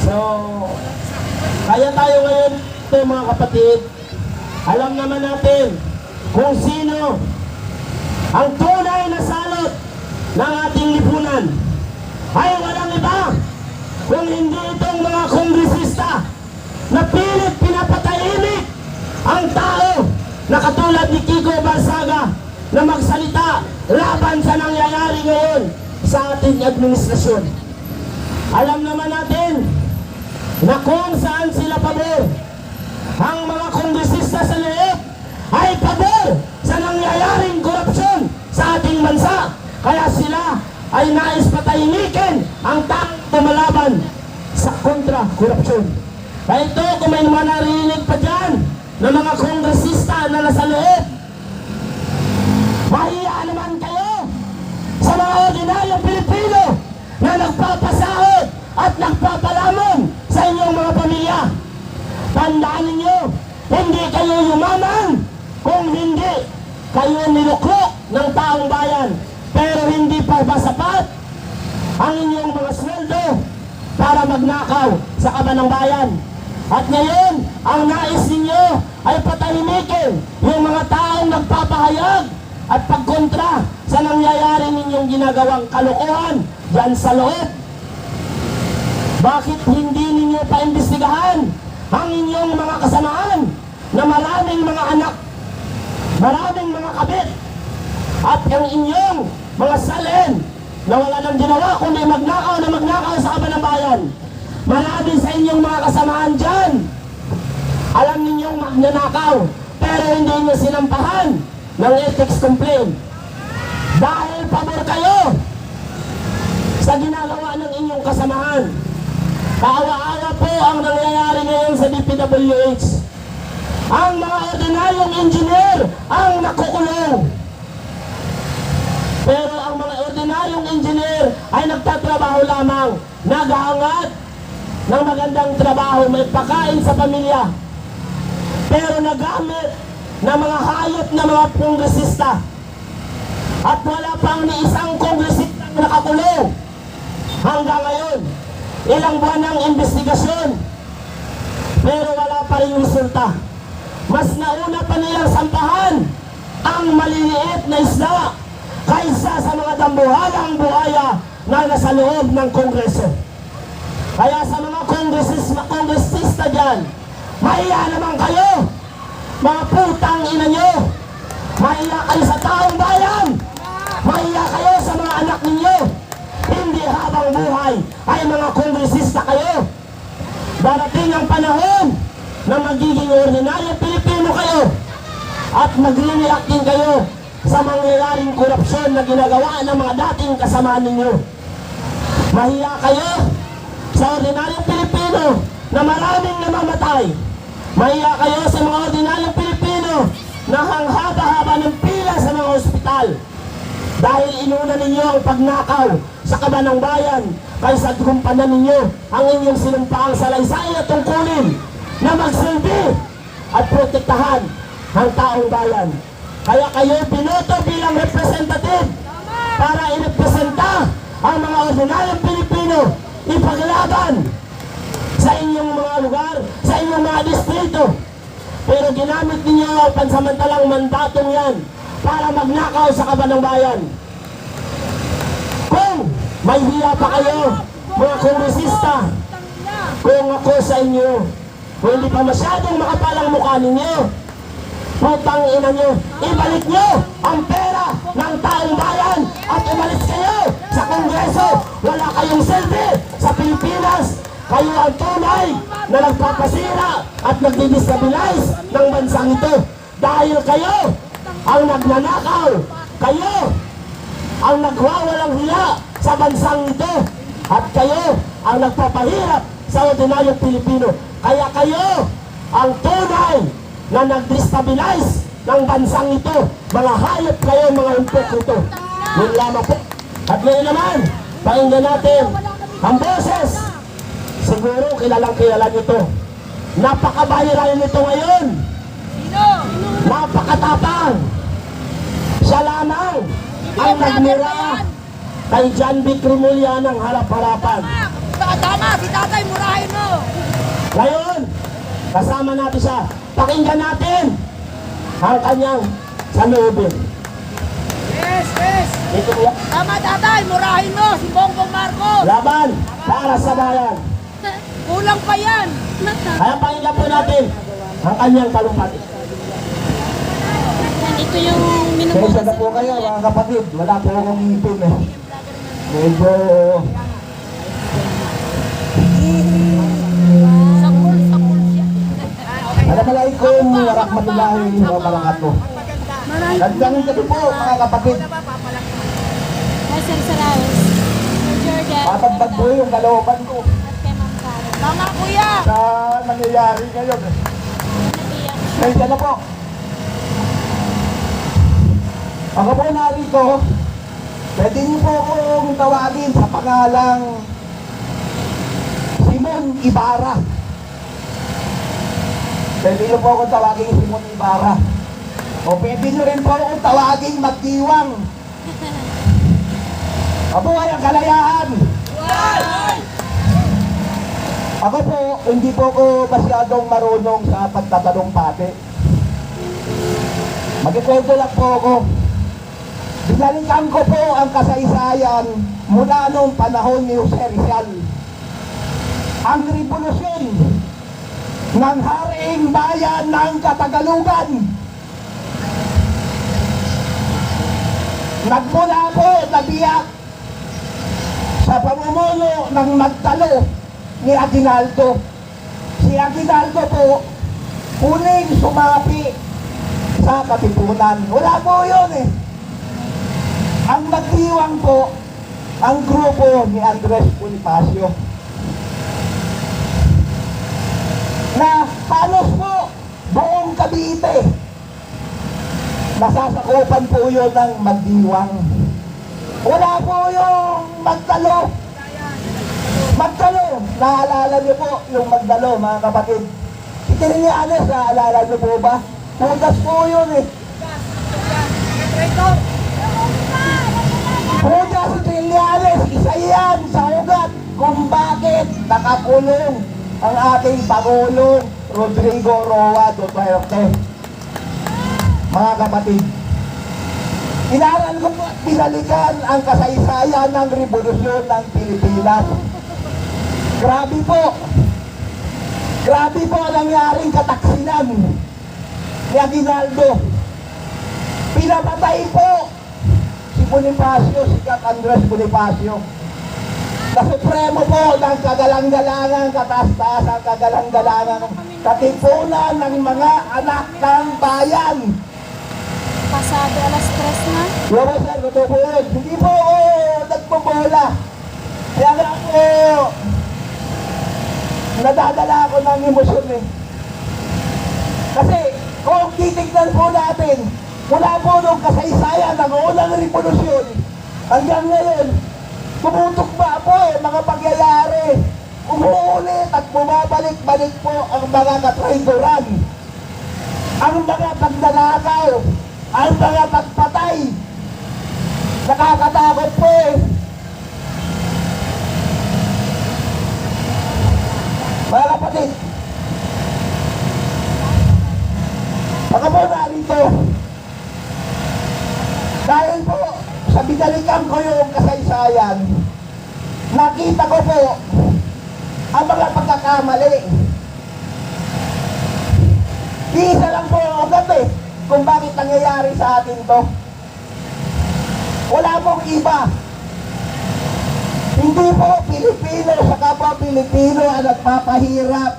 So, kaya tayo ngayon ito mga kapatid, alam naman natin kung sino ang tunay na salot ng ating lipunan. Ay walang iba kung hindi itong mga kongresista na pilit pinapatahimik ang tao na katulad ni Kiko Barsaga na magsalita laban sa nangyayari ngayon sa ating administrasyon. Alam naman natin na kung saan sila pabor. Ang mga kongresista sa loob ay pabor sa nangyayaring korupsyon sa ating bansa. Kaya sila ay nais patahimikin ang taong tumalaban sa kontra-korupsyon. Kaya ito, kung may mga narinig pa dyan na mga kongresista na nasa loob, mahiya naman kayo sa mga ordinaryong Pilipino na nagpapasahod at nagpapalamon sa inyong mga pamilya. Tandaan ninyo, hindi kayo yumaman kung hindi kayo niluklok ng taong bayan. Pero hindi pa ba sapat ang inyong mga sweldo para magnakaw sa kaban ng bayan? At ngayon, ang nais ninyo ay patahimikin yung mga taong nagpapahayag at pagkontra sa nangyayari ninyong ginagawang kalokohan dyan sa loob. Bakit hindi ninyo paimbestigahan ang inyong mga kasamaan na maraming mga anak, maraming mga kabit, at ang inyong mga salin na wala nang ginawa kundi magnakaw na magnakaw sa kaban ng bayan? Marami sa inyong mga kasamaan dyan, alam ninyong magnanakaw, pero hindi nyo sinampahan ng ethics complaint. Dahil pabor kayo sa ginagawa ng inyong kasamahan. Kaawa-awa po ang nangyayari ngayon sa DPWH. Ang mga ordinaryong engineer ang nakukulong. Pero ang mga ordinaryong engineer ay nagtatrabaho lamang, naghahangad ng magandang trabaho, may pakain sa pamilya. Pero nagamit ng mga hayop na mga kongresista. At wala pang ni isang kongresista nakakulong hanggang ngayon. Ilang buwan ng investigasyon, pero wala pa rin resulta. Mas nauna pa nilang sampahan ang maliliit na isla kaysa sa mga dambuhalang buhaya na nasa loob ng Kongreso. Kaya sa mga kongresista dyan, mahiya naman kayo, mga putang ina nyo. Mahiya kayo sa taong bayan. Mahiya kayo sa mga anak ninyo. Hindi habang buhay ay mga kongresista kayo. Darating ang panahon na magiging ordinaryong Pilipino kayo at mag-react din kayo sa mangyayaring korupsyon na ginagawa ng mga dating kasama ninyo. Mahiya kayo sa ordinaryong Pilipino na maraming namamatay. Mahiya kayo sa mga ordinaryong Pilipino na hanghaba-haba ng pila sa mga ospital. Dahil inuna ninyo ang pagnakaw sa kaban ng bayan kaysa kumpanan ninyo ang inyong sinumpaang salaysay at tungkulin na magsilbi at protektahan ang taong bayan. Kaya kayo binoto bilang representative para irepresenta ang mga ordinaryong Pilipino ipaglaban sa inyong mga lugar, sa inyong mga distrito. Pero ginamit ninyo ang pansamantalang mandatong yan para magnakaw sa kaban ng bayan. Kung may hiya pa kayo, mga kongresista, kung ako sa inyo, kung hindi pa masyadong makapalang mukha ninyo, putang ina nyo, ibalik nyo ang pera ng taong bayan at umalis kayo sa Kongreso. Wala kayong silbi sa Pilipinas. Kayo ang tunay na nagpapasira at nagdidestabilize ng bansang ito. Dahil kayo ang nagnanakaw, kayo ang nagwawalang hiya sa bansang ito, at kayo ang nagpapahirap sa ordinaryong Pilipino. Kaya kayo ang tunay na nag-destabilize ng bansang ito. Mga hayop kayo, mga impok ito. Yun lamang po. At ngayon naman, pakinggan natin ang boses. Siguro kilalang kilala nito. Napaka-viral nito ngayon. Napakatapang. Siya lamang ang nagmura kay John B. Cremulya ng harap-harapan. Tama, si tatay, murahin mo! Ngayon, kasama natin siya. Pakinggan natin ang kanyang salubin. Yes, yes! Ito niya. Tama tatay, murahin mo si Bongbong Marcos! Laban para sa bayan. Kulang pa yan! Kaya pakinggan po natin ang kanyang talumpati. Ito yung Kaysa na po kayo mga kapatid, wala po akong ngipin eh. Medyo Sakul siya. Assalamualaikum warahmatullahi wabarakatuh. Gandang gabi po mga kapatid. Hi, Sir Saraos. Sir Jordan. Matagdag po yung kalooban ko At kay Ma'am Karen. Tama kuya! sa nangyayari ngayon. Naiyak. Kaysa na po. Ako po narito, pwede niyo po akong tawagin sa pangalang Simon Ibarra. Pwede niyo po akong tawagin Simon Ibarra. O pwede niyo rin po akong tawagin Magdiwang. Mabuhay ang kalayaan! Ako po, hindi po ako masyadong marunong sa pagtatalumpati. Magkikwento lang po ako. Binalikan ko po ang kasaysayan mula nung panahon ni Jose Rizal. Ang revolusyon ng haring bayan ng Katagalugan. Nagmula po nabiyak sa pamumuno ng Magdalo ni Aguinaldo. Si Aguinaldo po, huling sumapi sa Katipunan. Wala po yun eh. Ang Magdiwang po, ang grupo ni Andres Bonifacio. Na halos po buong Cavite, nasasakupan po yun ng Magdiwang. Wala po yung Magdalo. Magdalo, naalala niyo po yung Magdalo mga kapatid. Si Trillanes, naalala niyo po ba? Pugas po yun eh. Pugas si Trillanes, isa yan sa ugat kung bakit nakakulong ang ating Pangulong Rodrigo Roa Duterte. Mga kapatid, inaral ko po at binalikan ang kasaysayan ng revolusyon ng Pilipinas. Grabe po. Grabe po ang nangyaring kataksinan ni Aguinaldo. Pinapatay po si Bonifacio, si Andres Bonifacio. Sa Supremo po ng kagalang-galangang kataas-taas, kagalang-galangang katipunan ng mga anak ng bayan. Pasado alas 3 na. Pero sir, totoo po yun. Hindi po ako nagpabola. Kaya nga ako, nadadala ako ng emosyon eh. Kasi kung titignan po natin, mula po nung kasaysayan ng unang revolusyon, hanggang ngayon, tumutok ba po eh, mga pagyayari. Umuulit at bumabalik-balik po ang mga katraidoran, ang mga pagnanakaw, ang mga pagpatay. Nakakatakot po eh. Mga kapatid, baka po narito, dahil po sa binalikan ko yung kasaysayan, nakita ko po ang mga pagkakamali. Isa lang po ang ugat eh, kung bakit nangyayari sa atin to. Wala pong iba. Hindi po Pilipino sa kapwa Pilipino ang nagpapahirap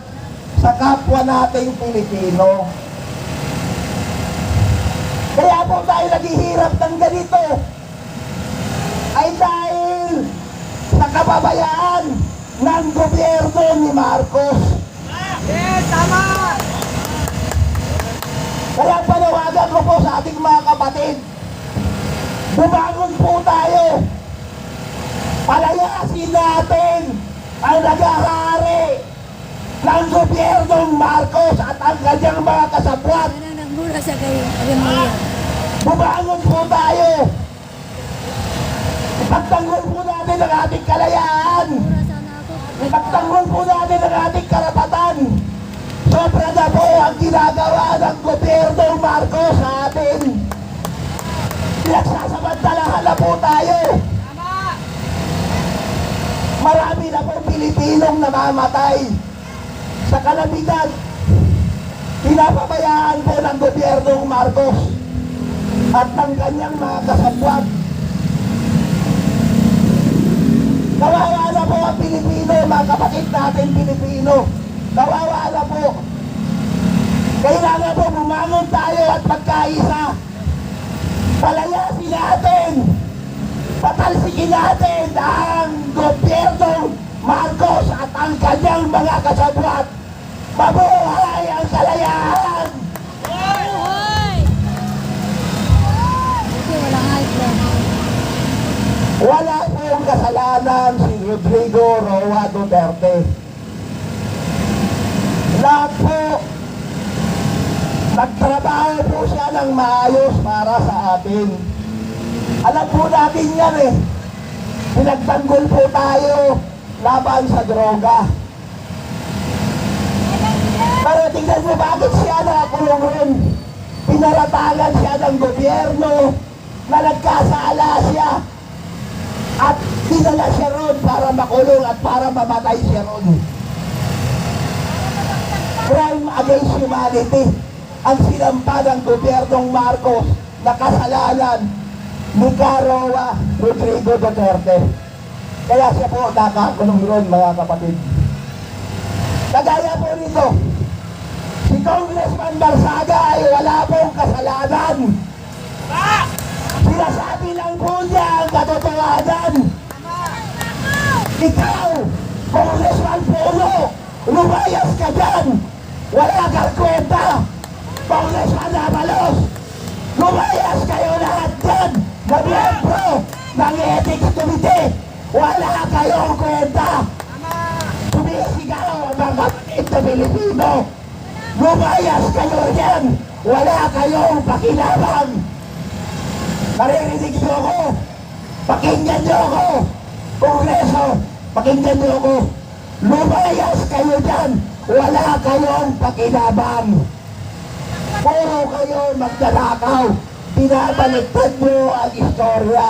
sa kapwa nating Pilipino. Kaya po tayo naghihirap ng ganito ay dahil sa kapabayaan ng gobyerno ni Marcos. Yes, tama! Kaya panawagan ko po sa ating mga kapatid, bumangon po tayo. Palayasin natin ang nag-ahari ng gobyernong Marcos at ang kanyang mga kasabwat. Ano nang mura sa kayo? Agamaya. Bumangon po tayo. Ipagtanggol po natin ang ating kalayaan. Mura sana ako. Ipagtanggol po natin ang ating karapatan. Sobra na po ang ginagawa ng gobyerno Marcos sa atin. Pinagsasamantalahan na po tayo. Marami na pong Pilipinong namamatay sa kalamidad. Pinapabayaan po ng gobyernong Marcos at ng kanyang mga kasabwat. Kawawa na po ang Pilipino, mga kapatid natin Pilipino. Kawawa na po. Kailangan po bumangon tayo at magkaisa. Palayasin natin, patalsikin natin ang gobyernong Marcos at ang kanyang mga kasabwat. Mabuhay ang kalayaan! Buhay! Hindi, walang high blood. Wala pong kasalanan si Rodrigo Roa Duterte. Lahat po, nagtrabaho po siya ng maayos para sa atin. Alam po natin yan eh. Pinagtanggol po tayo laban sa droga. Pero tingnan mo bakit siya nakakulong rin. Pinaratangan siya ng gobyerno na nagkasala siya. At dinala siya ron para makulong at para mamatay siya ron. Crime against humanity ang sinampa ng gobyernong Marcos na kasalanan ni Roa Rodrigo Duterte. Kaya siya po nakakulong ron, mga kapatid. Kagaya po nito, si Congressman Barsaga ay wala pong kasalanan. Sinasabi lang po niya ang katotohanan. Ikaw, Congressman Polo, lumayas ka dyan. Wala kang kwenta. Congressman Avalos, lumayas kayo lahat dyan na miyembro ng Ethics Committee. Wala kayong kwenta. Sumisigaw ang mga kapatid na Pilipino. Lumayas kayo dyan. Wala kayong pakinabang. Naririnig niyo ako. Pakinggan niyo ako. Kongreso, pakinggan niyo ako. Lumayas kayo dyan. Wala kayong pakinabang. Puro kayo magdanakaw. Pinabaliktad niyo ang istorya.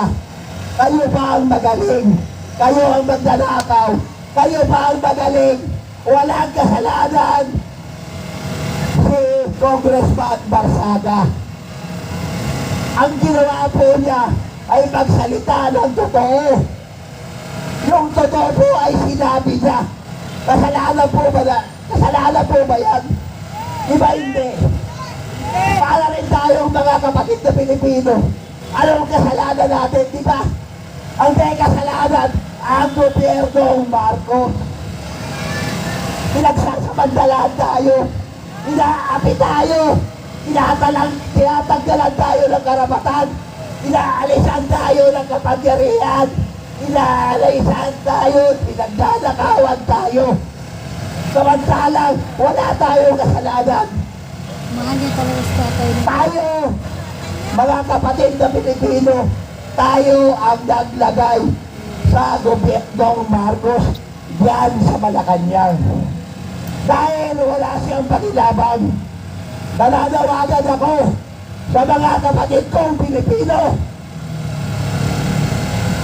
Kayo pa ang magaling. Kayo ang magdanakaw. Kayo pa ang magaling. Walang kasalanan si Congressman Barsaga. Ang ginawa po niya ay magsalita ng totoo. Yung totoo po ay sinabi niya. Kasalanan po ba yan? Iba hindi. Para rin tayong mga kapatid na Pilipino. Anong kasalanan natin, di ba? Ang may kasalanan, ang gobyernong Marcos. Pinagsasamantalahan tayo. Inaapi tayo. Tinatanggalan tayo ng karapatan. Inaalisan tayo ng kapangyarihan. Inaalisan tayo. Pinagdadakawan tayo. Samantalang wala tayong kasalanan. Mahal niya talaga sa tatay niya. Tayo, mga kapatid na Pilipino, tayo ang naglagay sa gobyernong Marcos diyan sa Malacanang. Dahil wala siyang pakinabang, nananawagan ako sa mga kapatid kong Pilipino.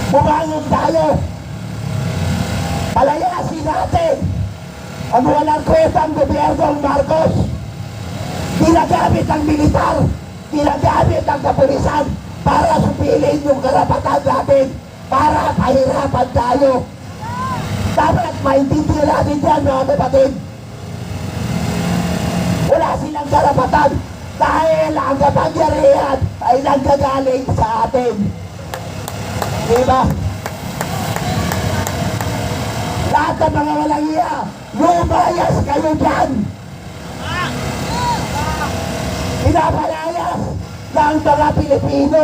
Bumangon tayo. Palayasin natin ang walang kwentang gobyernong Marcos. Ginagamit ang militar, ginagamit ang kapulisan para supilin yung karapatan natin, para pahirapan tayo. Dapat maintindihan natin yan, mga kapatid. Wala silang karapatan dahil ang kapangyarihan ay nanggagaling sa atin. Diba? Lahat ng mga walang iya, lumayas kayo dyan. Pinapalayas ng mga Pilipino,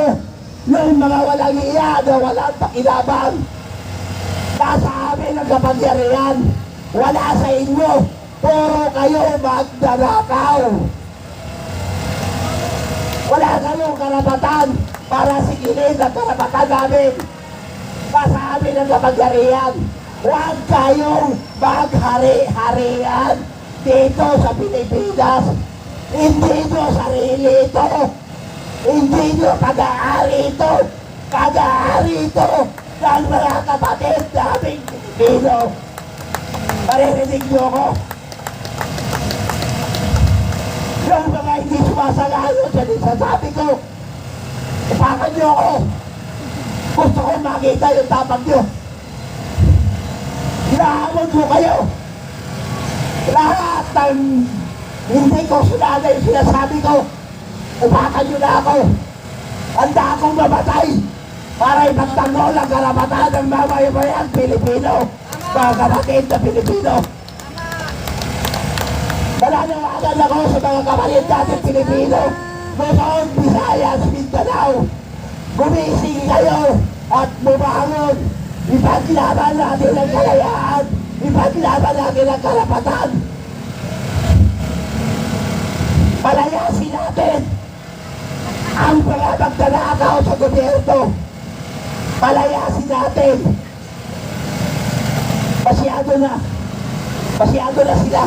yung mga walang iya na walang pakinabang. Nasa amin ang kapangyarihan, wala sa inyo, puro kayo magdanakaw. Wala kayong karapatan para sigilin ang karapatan namin. Nasa amin ang kapangyarihan, huwag kayong maghari-harian. dito sa Pilipinas. Hindi nyo sarili ito. Hindi nyo pag-aari ito. Pag-aari ito ng mga kapatid naming Pilipino. Maririnig nyo ko. Yung mga hindi sumasalayon sa sasabi ko, upakan nyo ko. Gusto ko makita yung tapang nyo. Hinahamon mo kayo. Lahat ng hindi ko sunada yung sinasabi ko, upakan nyo na ako. Handa akong mamatay para ipagtanggol ang karapatan ng mamayamayang Pilipino. Mga kapatid na Pilipino. Nananawagan ako sa mga kapatid natin Pilipino. Luzon, Visayas, Mindanao. Gumising kayo at bumangon. Ipaglaban natin ang kalayaan. Ipaglaban natin ang karapatan. Palayasin natin ang mga magdanakaw sa gobyerno. Palayasin natin. Masyado na. Masyado na sila.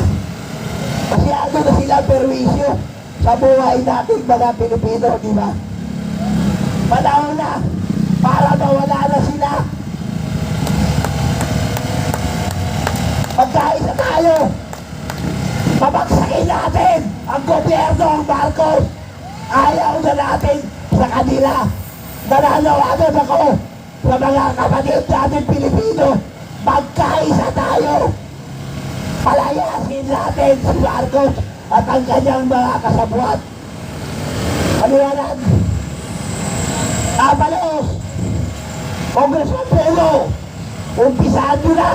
Masyado na sila perwisyo sa buhay natin mga Pilipino, di ba? Panahon na para mawala na sila. Magkaisa tayo. Pabagsakin natin ang gobyerno ng Marcos. Ayaw na natin sa kanila. Nananawagan ako sa mga kapatid natin Pilipino. Magkaisa tayo. Palayasin natin si Marcos at ang kanyang mga kasabwat. Paliwanag. Abalos. Congressman Pelo. Umpisaan nyo na.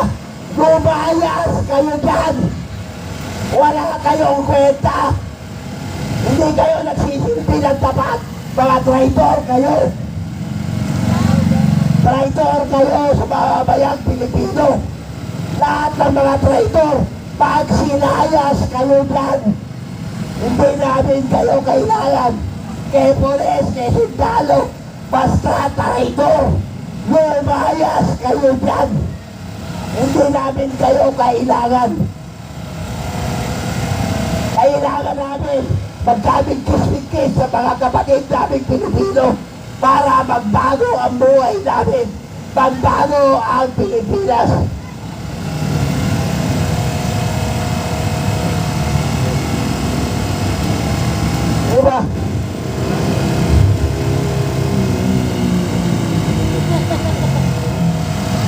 Lumayas kayo dyan. Wala kayong kwenta. Hindi kayo nagsisilbi ng tapat. Mga traitor kayo. Traitor kayo sa mga bayang Pilipino. Lahat ng mga traitor, pag sinayas kayo dyan, hindi namin kayo kailangan. Kay Poles, kay Sundalo, basta traitor, lumayas kayo dyan. Hindi namin kayo kailangan. Kailangan namin magkaming kismikis sa mga kapatid naming Pilipino para magbago ang buhay namin, magbago ang Pilipinas. Diba?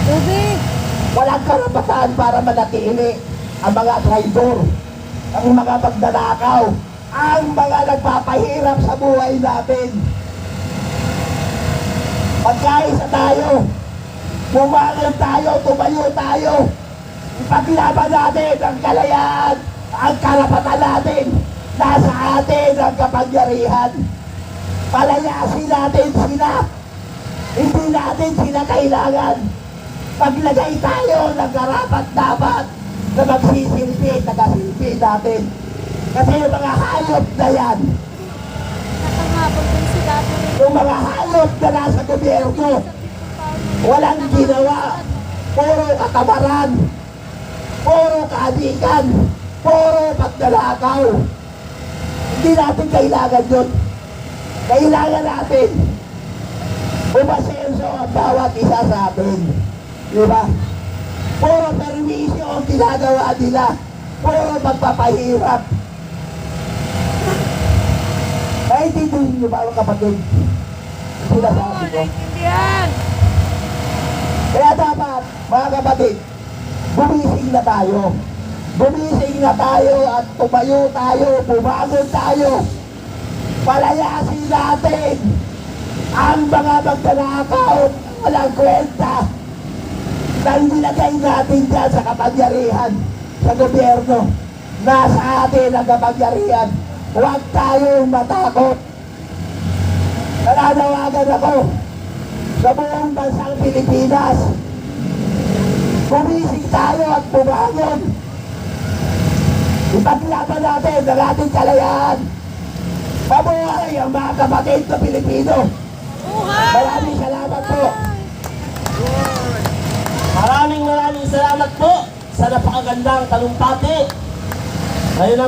Tubig! Walang karapatan para manatili ang mga traitor, ang mga magdanakaw, ang mga nagpapahirap sa buhay natin. Magkaisa tayo, bumangon tayo, tumayo tayo, ipaglaban natin ang kalayaan, ang karapatan natin, nasa atin ang kapangyarihan. Palayasin natin sila, hindi natin sila kailangan. Paglagay tayo ng karapat-dapat na magsisilbi, nakasilbi natin. Kasi yung mga hayop na yan, Nakangabot din sila. yung mga hayop na nasa gobyerno, walang ginawa, puro katabaran, puro kaadikan, puro pagdalakaw. Hindi natin kailangan yun. Kailangan natin umasenso ang bawat isa sa atin. Diba? Puro perwisyo ang ginagawa nila. Puro magpapahirap. Naintindihin niyo ba ang kapatid? Sinasabi ko. Naintindihan. Kaya dapat, mga kapatid, bumising na tayo. Bumising na tayo at tumayo tayo, bumangon tayo. Palayasin natin ang mga magdanakaw, walang kwenta. Nang nilagay natin dyan sa kapangyarihan, sa gobyerno, nasa atin ang kapangyarihan. Huwag tayong matakot. Nananawagan ako sa buong bansang Pilipinas. Bumising tayo at bumangon. Ipaglaban natin ang ating kalayaan. Mabuhay ang mga kapatid na Pilipino. Buhay! Maraming salamat po. Maraming salamat po sa napakagandang talumpati Ayun na